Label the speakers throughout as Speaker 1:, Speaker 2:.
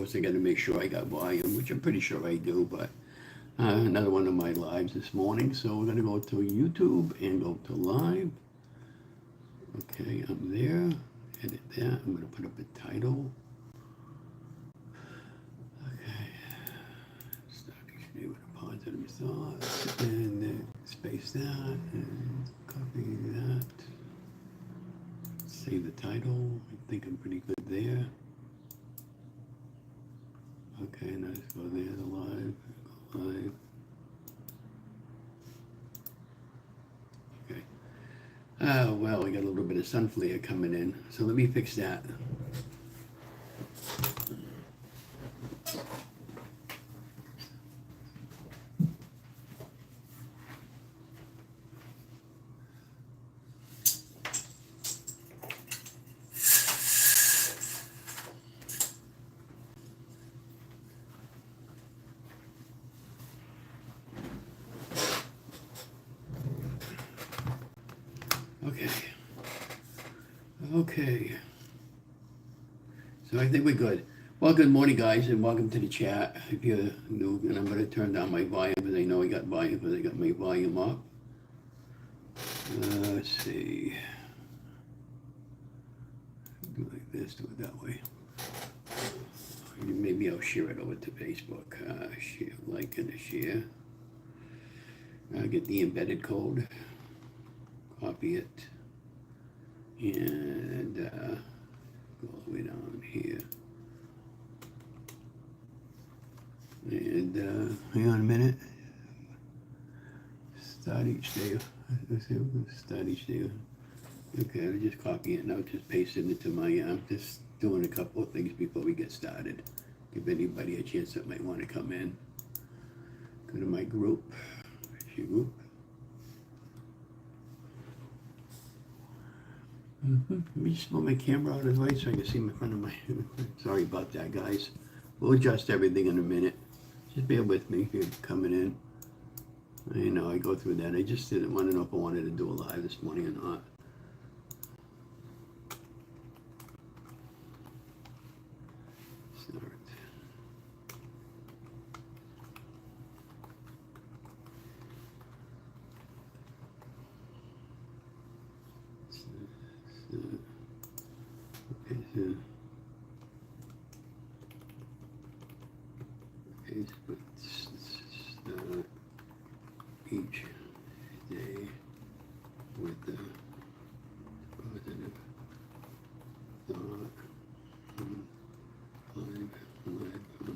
Speaker 1: course, I got to make sure I got volume, which I'm pretty sure I do, but another one of my lives this morning. So we're going to go to YouTube and go to live. Okay, I'm there. Edit that. I'm going to put up a title. Okay. Start each day with a positive thought. And space that. And copy that. Save the title. I think I'm pretty good there. Okay, now let's go there to live. Go live. Okay. Well, we got a little bit of sun flare coming in, so let me fix that. Okay. Okay. So I think we're good. Well, good morning, guys, and welcome to the chat. If you're new, and I'm going to turn down my volume because I know I got volume because I got my volume up. Let's see. Do it like this, do it that way. Maybe I'll share it over to Facebook. Share, like, and a share. Get the embedded code. Copy it. And go all the way down here. And hang on a minute. Start each day. Let's see, start each day. Okay, I'll just copy it now, just paste it into my, just doing a couple of things before we get started. Give anybody a chance that might want to come in. Go to my group, group. Let me just move my camera out of the way so I can see in front of my, sorry about that, guys. We'll adjust everything in a minute. Just bear with me if you're coming in. I know, I go through that. I just didn't want to know if I wanted to do a live this morning or not. Start. Okay, so Facebook start each day with the positive thought live on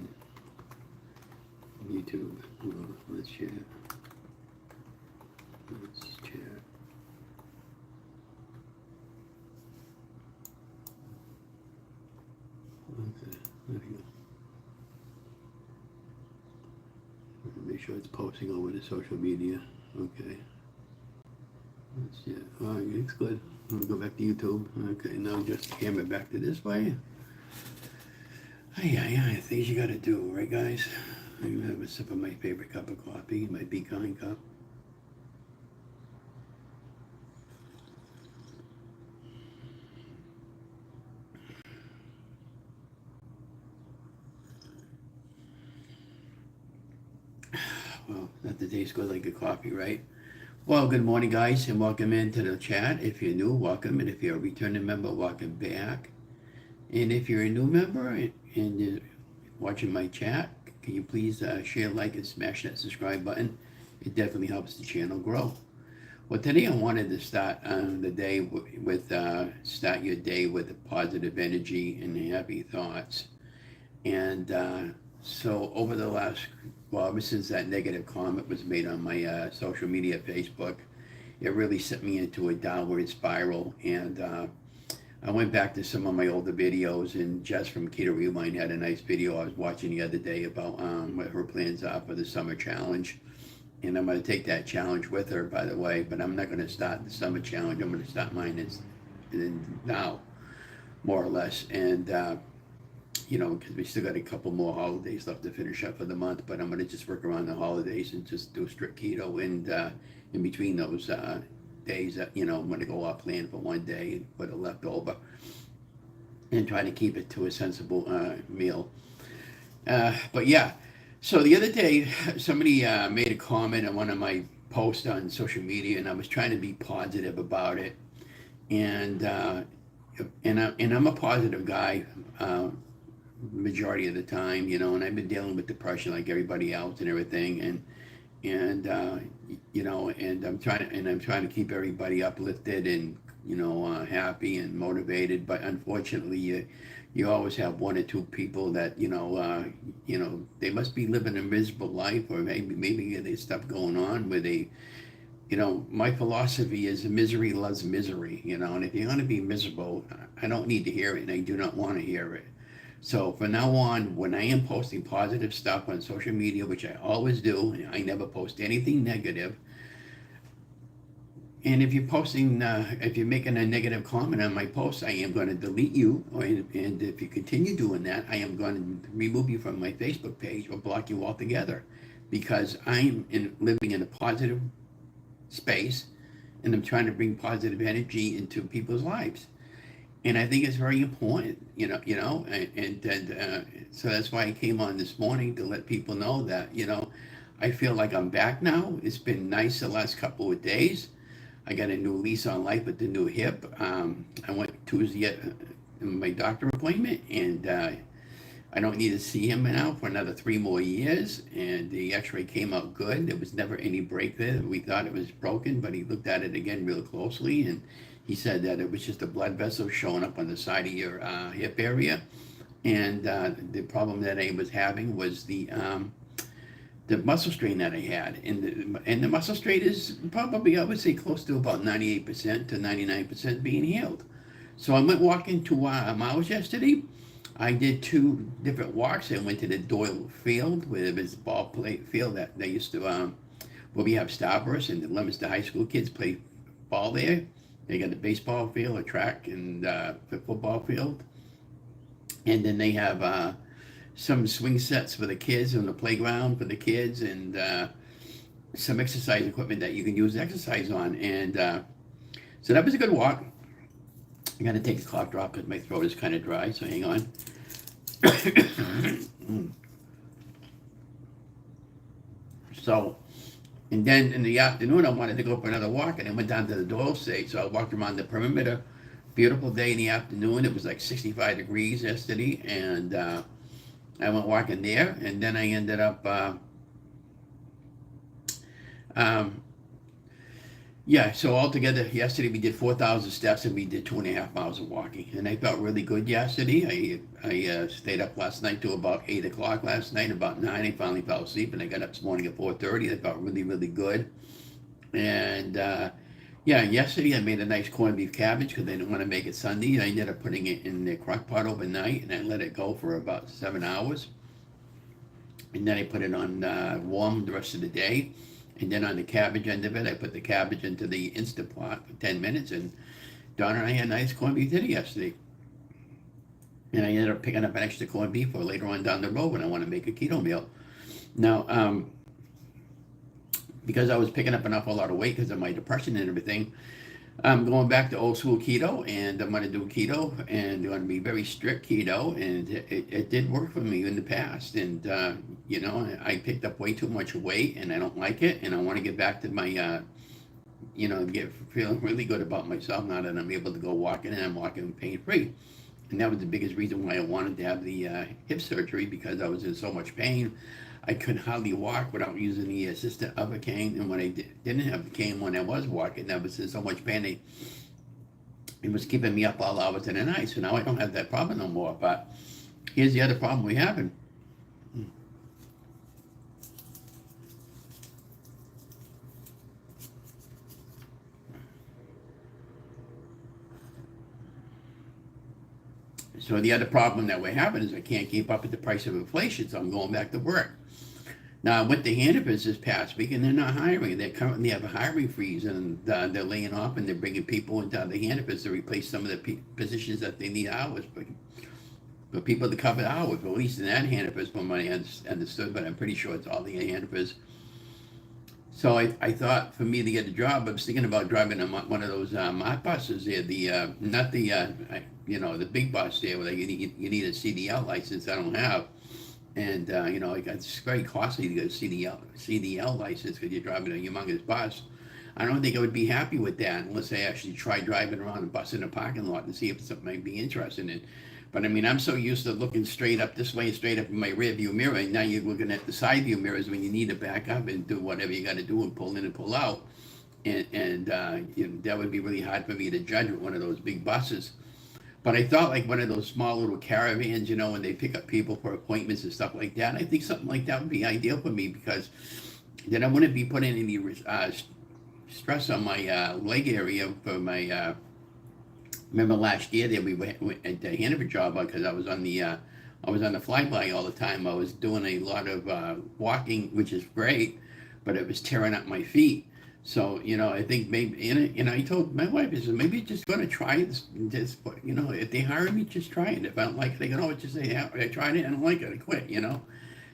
Speaker 1: YouTube. Well, let's chat. Let's chat. Okay, there we go. Make sure it's posting over to social media. Okay. That's it. All right, it's good. I'm gonna go back to YouTube. Okay, now just hammer back to this way. Yeah, things you gotta do, right, guys? I'm gonna have a sip of my favorite cup of coffee, my Be Kind cup. Well, nothing tastes good like a coffee, right? Well, good morning, guys, and welcome into the chat. If you're new, welcome, and if you're a returning member, welcome back. And if you're a new member and you're watching my chat, can you please share, like, and smash that subscribe button? It definitely helps the channel grow. Well, today I wanted to start the day with start your day with positive energy and happy thoughts. And so over the last, well, ever since that negative comment was made on my social media, Facebook, it really sent me into a downward spiral. And I went back to some of my older videos, and Jess from Keto Rewind had a nice video I was watching the other day about what her plans are for the summer challenge. And I'm going to take that challenge with her, by the way, but I'm not going to start the summer challenge. I'm going to start mine now, more or less. And you know, because we still got a couple more holidays left to finish up for the month, but I'm going to just work around the holidays and just do strict keto. And in between those days, you know, I'm going to go off plan for one day and put a leftover and try to keep it to a sensible meal. But yeah, so the other day, somebody made a comment on one of my posts on social media, and I was trying to be positive about it. And I'm a positive guy, majority of the time, and I've been dealing with depression like everybody else and everything, and I'm trying to keep everybody uplifted and happy and motivated. But unfortunately, you always have one or two people that they must be living a miserable life, or maybe there's stuff going on where they, my philosophy is misery loves misery, and if you're going to be miserable, I don't need to hear it, and I do not want to hear it. So from now on, when I am posting positive stuff on social media, which I always do, I never post anything negative. And if you're making a negative comment on my post, I am going to delete you. And if you continue doing that, I am going to remove you from my Facebook page or block you altogether, because living in a positive space, and I'm trying to bring positive energy into people's lives. And I think it's very important, so that's why I came on this morning to let people know that, I feel like I'm back now. It's been nice the last couple of days. I got a new lease on life with the new hip. I went Tuesday at my doctor appointment, and I don't need to see him now for another 3 more years. And the X-ray came out good. There was never any break there. We thought it was broken, but he looked at it again real closely, and he said that it was just a blood vessel showing up on the side of your hip area. And the problem that I was having was the muscle strain that I had, and the muscle strain is probably, I would say, close to about 98% to 99% being healed. So I went walking to Miles yesterday. I did 2 different walks. I went to the Doyle Field, where there's a ball play field that they used to, where we have Starburst and the Leominster High School kids play ball there. They got the baseball field, a track, and the football field. And then they have some swing sets for the kids on the playground for the kids, and some exercise equipment that you can use exercise on. And so that was a good walk. I got to take a cough drop because my throat is kind of dry, so hang on. So, and then in the afternoon, I wanted to go for another walk, and I went down to the Doyle State. So I walked around the perimeter. Beautiful day in the afternoon. It was like 65 degrees yesterday, and I went walking there, and then I ended up, um, yeah, so altogether, yesterday we did 4,000 steps, and we did 2.5 miles of walking. And I felt really good yesterday. I stayed up last night till about 8 o'clock last night. About 9, I finally fell asleep, and I got up this morning at 4:30. I felt really, really good. And yeah, yesterday I made a nice corned beef cabbage because I didn't want to make it Sunday. I ended up putting it in the crock pot overnight, and I let it go for about 7 hours. And then I put it on warm the rest of the day. And then on the cabbage end of it, I put the cabbage into the Instant Pot for 10 minutes. And Donna and I had a nice corned beef dinner yesterday. And I ended up picking up an extra corned beef for later on down the road when I want to make a keto meal. Now, because I was picking up an awful lot of weight because of my depression and everything, I'm going back to old school keto, and I'm going to do keto, and going to be very strict keto, and it did work for me in the past. And I picked up way too much weight, and I don't like it, and I want to get back to my get feeling really good about myself now that I'm able to go walking, and I'm walking pain free. And that was the biggest reason why I wanted to have the hip surgery, because I was in so much pain. I could hardly walk without using the assistant of a cane. And when I didn't have the cane, when I was walking, I was in so much pain, it was keeping me up all hours of the night. So now I don't have that problem no more. But here's the other problem we have. So the other problem that we're having is I can't keep up with the price of inflation, so I'm going back to work. Now, I went to Hannaford's this past week, and they're not hiring. They currently have a hiring freeze, and they're laying off, and they're bringing people into the Hannaford's to replace some of the positions that they need hours for people to cover hours. Well, at least in that Hannaford's, from what I understood, but I'm pretty sure it's all the Hannaford's. So I thought for me to get a job, I was thinking about driving one of those mart buses there, not the the big bus there where you need a CDL license. I don't have. And it's very costly to get a CDL license because you're driving a humongous bus. I don't think I would be happy with that unless I actually try driving around a bus in a parking lot to see if it's something I'd be interested in. But I mean, I'm so used to looking straight up this way, straight up in my rear view mirror, and now you're looking at the side view mirrors when you need to back up and do whatever you got to do and pull in and pull out. And that would be really hard for me to judge with one of those big buses. But I thought like one of those small little caravans, when they pick up people for appointments and stuff like that. I think something like that would be ideal for me because then I wouldn't be putting any stress on my leg area for my. Remember last year that we went at the Hanover job because I was on the flyby all the time. I was doing a lot of walking, which is great, but it was tearing up my feet. So, I think maybe, I told my wife, I said, maybe just going to try this, if they hire me, just try it. If I don't like it, they can always just say, yeah, I tried it, I don't like it, I quit.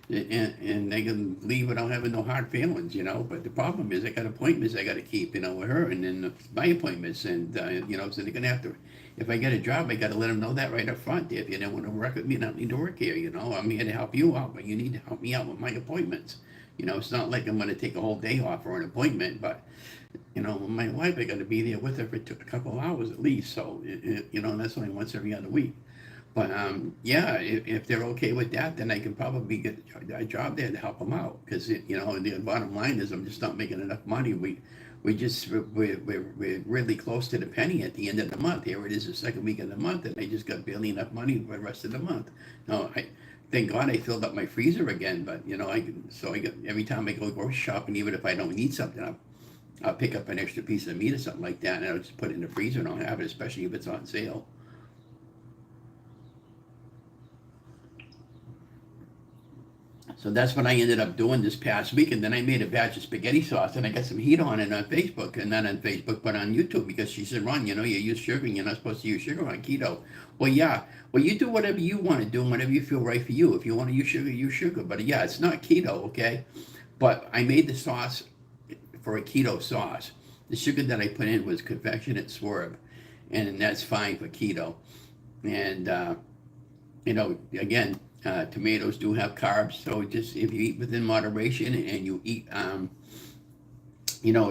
Speaker 1: And they can leave without having no hard feelings. But the problem is I got appointments I got to keep, with her, and then my appointments, and so they're gonna have to. If I get a job, I got to let them know that right up front. If you don't want to work with me, I don't need to work here. I'm here to help you out, but you need to help me out with my appointments. It's not like I'm going to take a whole day off for an appointment, but my wife, I got to be there with her for a couple of hours at least. So, and that's only once every other week. But yeah, if they're okay with that, then I can probably get a job there to help them out. Because the bottom line is I'm just not making enough money. We're really close to the penny at the end of the month. Here it is, the second week of the month, and I just got barely enough money for the rest of the month. No, thank God I filled up my freezer again. But I get every time I go grocery shopping, even if I don't need something, I'll pick up an extra piece of meat or something like that, and I'll just put it in the freezer and I'll have it, especially if it's on sale. So that's what I ended up doing this past week. And then I made a batch of spaghetti sauce and I got some heat on it on Facebook. And not on Facebook, but on YouTube, because she said, Ron, you use sugar and you're not supposed to use sugar on keto. Well, yeah. Well, you do whatever you want to do and whatever you feel right for you. If you want to use sugar, use sugar. But yeah, it's not keto, okay? But I made the sauce for a keto sauce. The sugar that I put in was confectionate swerve. And that's fine for keto. And, again, tomatoes do have carbs, so just if you eat within moderation and you eat, a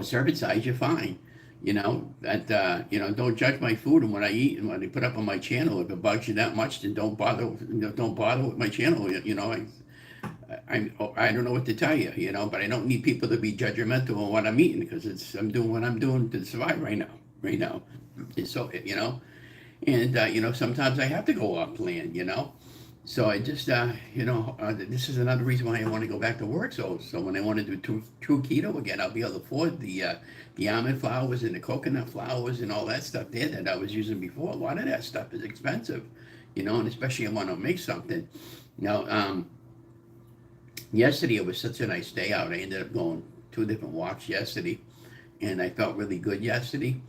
Speaker 1: serving size, you're fine. Don't judge my food and what I eat and what I put up on my channel. If it bugs you that much, then don't bother. Don't bother with my channel. I don't know what to tell you. But I don't need people to be judgmental on what I'm eating because I'm doing what I'm doing to survive right now. Right now, and so and sometimes I have to go off plan. So I just, this is another reason why I want to go back to work. So when I want to do true keto again, I'll be able to afford the almond flours and the coconut flours and all that stuff there that I was using before. A lot of that stuff is expensive, and especially when I want to make something. Now, yesterday it was such a nice day out. I ended up going 2 different walks yesterday, and I felt really good yesterday.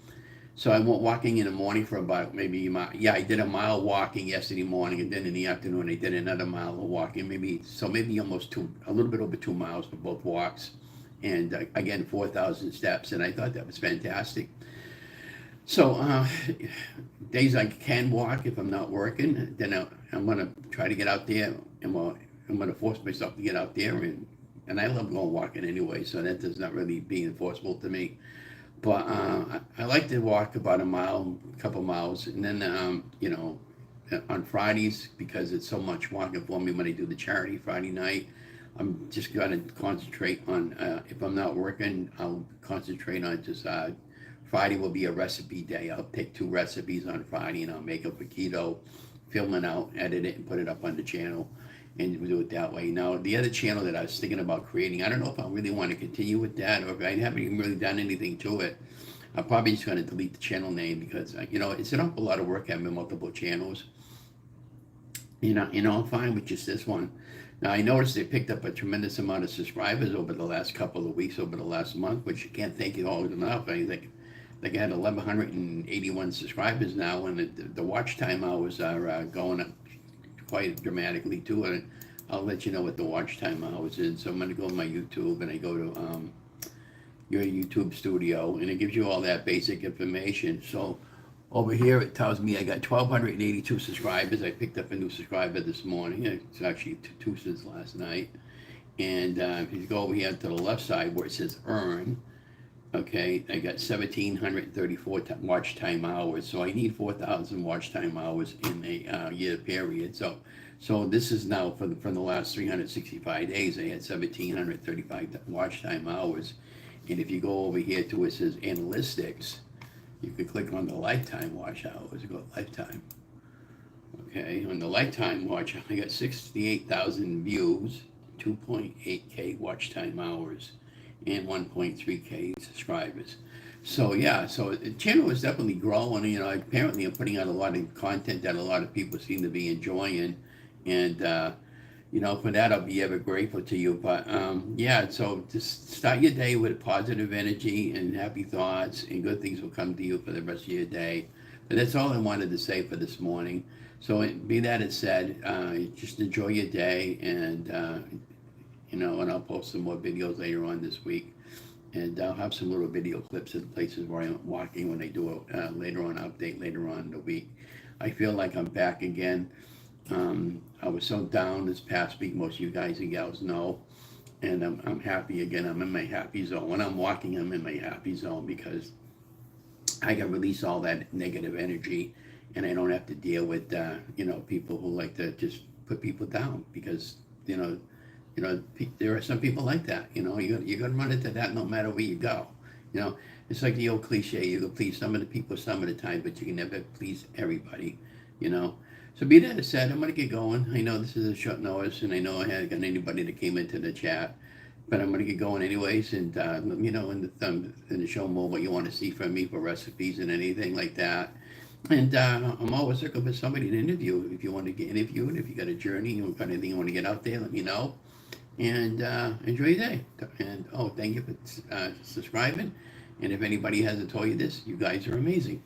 Speaker 1: So I went walking in the morning for about maybe, I did a mile walking yesterday morning, and then in the afternoon I did another mile of walking, maybe almost a little bit over 2 miles for both walks, and again 4,000 steps, and I thought that was fantastic. So days I can walk if I'm not working, then I'm gonna try to get out there, and I'm gonna force myself to get out there, and I love going walking anyway, so that does not really be enforceable to me. But I like to walk about a couple miles, and then on Fridays, because it's so much walking for me when I do the charity Friday night, I'm just gonna concentrate on. If I'm not working, I'll concentrate on just. Friday will be a recipe day. I'll take 2 recipes on Friday, and I'll make up a keto, film it out, edit it, and put it up on the channel, and do it that way. Now, the other channel that I was thinking about creating, I don't know if I really want to continue with that, or if I haven't even really done anything to it. I'm probably just going to delete the channel name because, it's an awful lot of work having multiple channels. I'm fine with just this one. Now, I noticed they picked up a tremendous amount of subscribers over the last couple of weeks, over the last month, which I can't thank you all enough. I think I had 1,181 subscribers now, and the watch time hours are going up quite dramatically too, and I'll let you know what the watch time hours is. So I'm going to go to my YouTube, and I go to your YouTube studio, and it gives you all that basic information. So Over here, it tells me I got 1,282 subscribers. I picked up a new subscriber this morning. It's actually two since last night. And if you go over here to the left side where it says earn, okay, I got 1,734 watch time hours. So I need 4,000 watch time hours in a year period. So this is now from the last 365 days. I had 1,735 watch time hours. And if you go over here to where it says analytics, you can click on the lifetime watch hours. Go lifetime. Okay, on the lifetime watch, I got 68,000 views, 2.8K watch time hours, and 1.3K subscribers. So yeah, so the channel is definitely growing. You know, apparently I'm putting out a lot of content that a lot of people seem to be enjoying, and you know, for that I'll be ever grateful to you. But yeah, so just start your day with positive energy and happy thoughts, and good things will come to you for the rest of your day. But that's all I wanted to say for this morning. So be that it said, just enjoy your day, and you know, and I'll post some more videos later on this week, and I'll have some little video clips of places where I'm walking when I do a later on update later on in the week. I feel like I'm back again. I was so down this past week, most of you guys and gals know, and I'm happy again. I'm in my happy zone. When I'm walking, I'm in my happy zone because I can release all that negative energy, and I don't have to deal with you know, people who like to just put people down, because you know there are some people like that. You know, you're gonna run into that no matter where you go. You know, it's like the old cliche: you can please some of the people some of the time, but you can never please everybody. You know. So be that said, I'm gonna get going. I know this is a short notice, and I know I hadn't got anybody that came into the chat, but I'm gonna get going anyways. And you know, in the show more what you want to see from me for recipes and anything like that. And I'm always looking for somebody to interview. If you want to get interviewed, if you got a journey, you got anything you want to get out there, let me know. And enjoy your day. And thank you for subscribing. And if anybody hasn't told you this, you guys are amazing.